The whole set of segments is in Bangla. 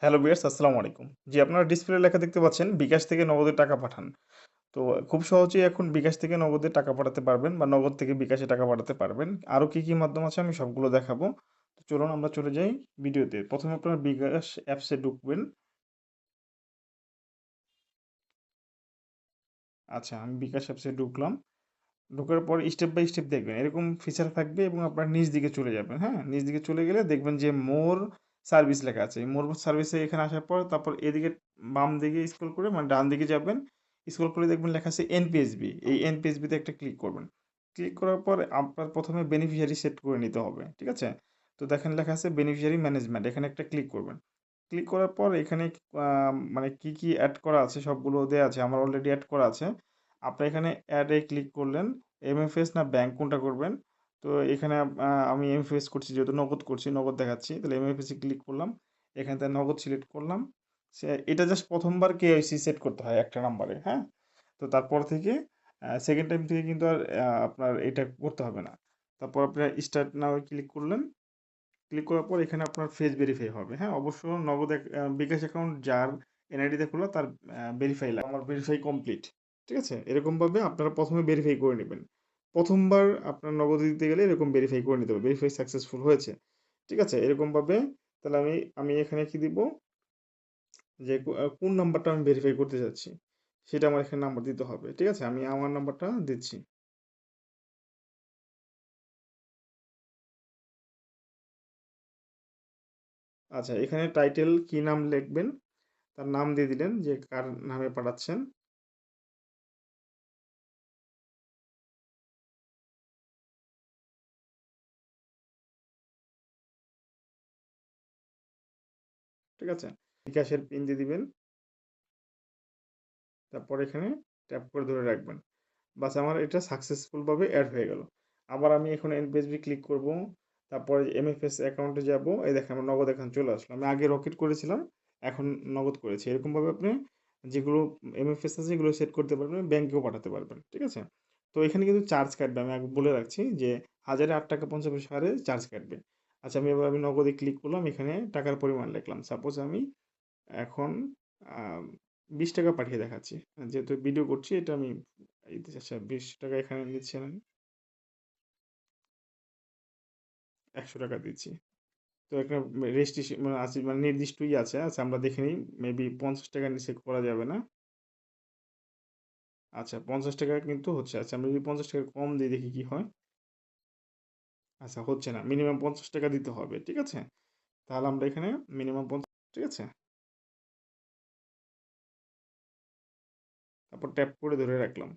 হ্যালো ভিউয়ার্স, আসসালামু আলাইকুম। জি, আপনারা ডিসপ্লে লেখা দেখতে পাচ্ছেন বিকাশ থেকে নগদে টাকা পাঠান। তো খুব সহজেই এখন বিকাশ থেকে নগদে টাকা পাঠাতে পারবেন বা নগদ থেকে বিকাশে টাকা পাঠাতে পারবেন। আরও কি মাধ্যম আছে আমি সবগুলো দেখাবো। তো চলুন আমরা চলে যাই ভিডিওতে। প্রথমে আপনার বিকাশ অ্যাপসে ঢুকবেন। আচ্ছা, আমি বিকাশ অ্যাপসে ঢুকলাম। ঢোকার পর স্টেপ বাই স্টেপ দেখবেন এরকম ফিচার থাকবে এবং আপনার নিচ দিকে চলে যাবেন। হ্যাঁ, নিচ দিকে চলে গেলে দেখবেন যে মোর সার্ভিস লেখা আছে। এই মোর সার্ভিসে এখানে আসার পর তারপর এদিকে বাম দিকে স্ক্রল করে মানে ডান দিকে যাবেন। স্ক্রল করে দেখবেন লেখা আছে এনপিএসবি। এই এনপিএসবিতে একটা ক্লিক করবেন। ক্লিক করার পর আপনার প্রথমে বেনিফিশিয়ারি সেট করে নিতে হবে। ঠিক আছে? তো দেখেন লেখা আছে বেনিফিশিয়ারি ম্যানেজমেন্ট। এখানে একটা ক্লিক করবেন। ক্লিক করার পর এখানে মানে কি অ্যাড করা আছে সবগুলো দেয়া আছে। আমার অলরেডি অ্যাড করা আছে। আপনি এখানে অ্যাডে ক্লিক করলেন। এমএফএস না ব্যাংক কোনটা করবেন? তো এখানে আমি এমএফএস করছি যেহেতু নগদ করছি, নগদ দেখাচ্ছি। তাহলে এমএফএস এ ক্লিক করলাম। এখান থেকে নগদ সিলেক্ট করলাম। এটা জাস্ট প্রথমবার কেওয়াইসি সেট করতে হয় একটা নাম্বারে, হ্যাঁ? তো তারপর থেকে সেকেন্ড টাইম থেকে কিন্তু আর আপনার এটা করতে হবে না। তারপর আপনার স্টার্ট নাও এ ক্লিক করলেন। ক্লিক করার পর এখানে আপনার ফেস ভেরিফাই হবে। হ্যাঁ, অবশ্য নগদ বিকাশ অ্যাকাউন্ট যার এনআইডিতে খোলা তার ভেরিফাই লাগে। আমার ভেরিফাই কমপ্লিট। ঠিক আছে? এরকমভাবে আপনারা প্রথমে ভেরিফাই করে নেবেন। প্রথমবার আপনার নগদ দিতে গেলে এরকম ভেরিফাই করে নিতে হবে। ভেরিফাই সাকসেসফুল হয়েছে। ঠিক আছে? এরকমভাবে তাহলে আমি আমি এখানে কি দিব যে কোন নাম্বারটা আমি ভেরিফাই করতে চাচ্ছি সেটা আমার এখানে নাম্বার দিতে হবে। ঠিক আছে? আমি আমার নাম্বারটা দিচ্ছি। আচ্ছা, এখানে টাইটেল কি নাম লিখবেন, তার নাম দিয়ে দিলেন যে কার নামে পাঠাচ্ছেন। ঠিক আছে? বিকাশের পিন দিয়ে দিবেন। তারপর এখানে ট্যাপ করে ধরে রাখবেন। বাস আমার এটা সাকসেসফুল ভাবে এড হয়ে গেল। আবার আমি এখন এনপিএসবি ক্লিক করব। তারপরে এমএফএস অ্যাকাউন্টে যাব। এই দেখেন আমার নগদ এখানে চলে আসলো। আমি আগে রকেট করেছিলাম, এখন নগদ করেছি। এরকমভাবে আপনি যেগুলো এমএফএস আছে এগুলো সেট করতে পারবেন, ব্যাংকেও পাঠাতে পারবেন। ঠিক আছে? তো এখানে কিন্তু চার্জ কাটবে। আমি আগে বলে রাখছি যে 1008 টাকা 50 পয়সা হারে চার্জ কাটবে। আচ্ছা, আমি নগদে ক্লিক করলাম। এখানে টাকার পরিমাণ লিখলাম। সাপোজ আমি এখন আ ৳20 পাঠিয়ে দেখাচ্ছি। যেহেতু ভিডিও করছি এটা আমি আচ্ছা ৳20 এখানে দিচ্ছি আমি। ৳100 দিচ্ছি। তো একটা রেজিস্ট্রেশন মানে আছে মানে নির্দিষ্ট আছে। আচ্ছা আমরা দেখে নিই। মেবি ৳50 র নিচে করা যাবে না। আচ্ছা ৳50 কিন্তু হচ্ছে। আচ্ছা আমরা যদি ৳50 কম দিই দেখি কি হয়? আচ্ছা হচ্ছে না। মিনিমাম ৳50 দিতে হবে। ঠিক আছে? তাহলে আমরা এখানে মিনিমাম ঠিক আছে? তারপর ট্যাপ করে ধরে রাখলাম।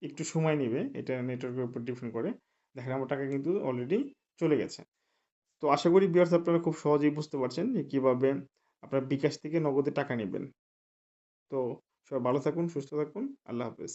একটু সময় নিবে। এটা নেটওয়ার্কের উপর ডিপেন্ড করে। দেখেন আমার টাকা কিন্তু অলরেডি চলে গেছে। তো আশা করি ভিউয়ার্স আপনারা খুব সহজেই বুঝতে পারছেন যে কিভাবে আপনার বিকাশ থেকে নগদে টাকা নেবেন। তো সবাই ভালো থাকুন, সুস্থ থাকুন। আল্লাহ হাফেজ।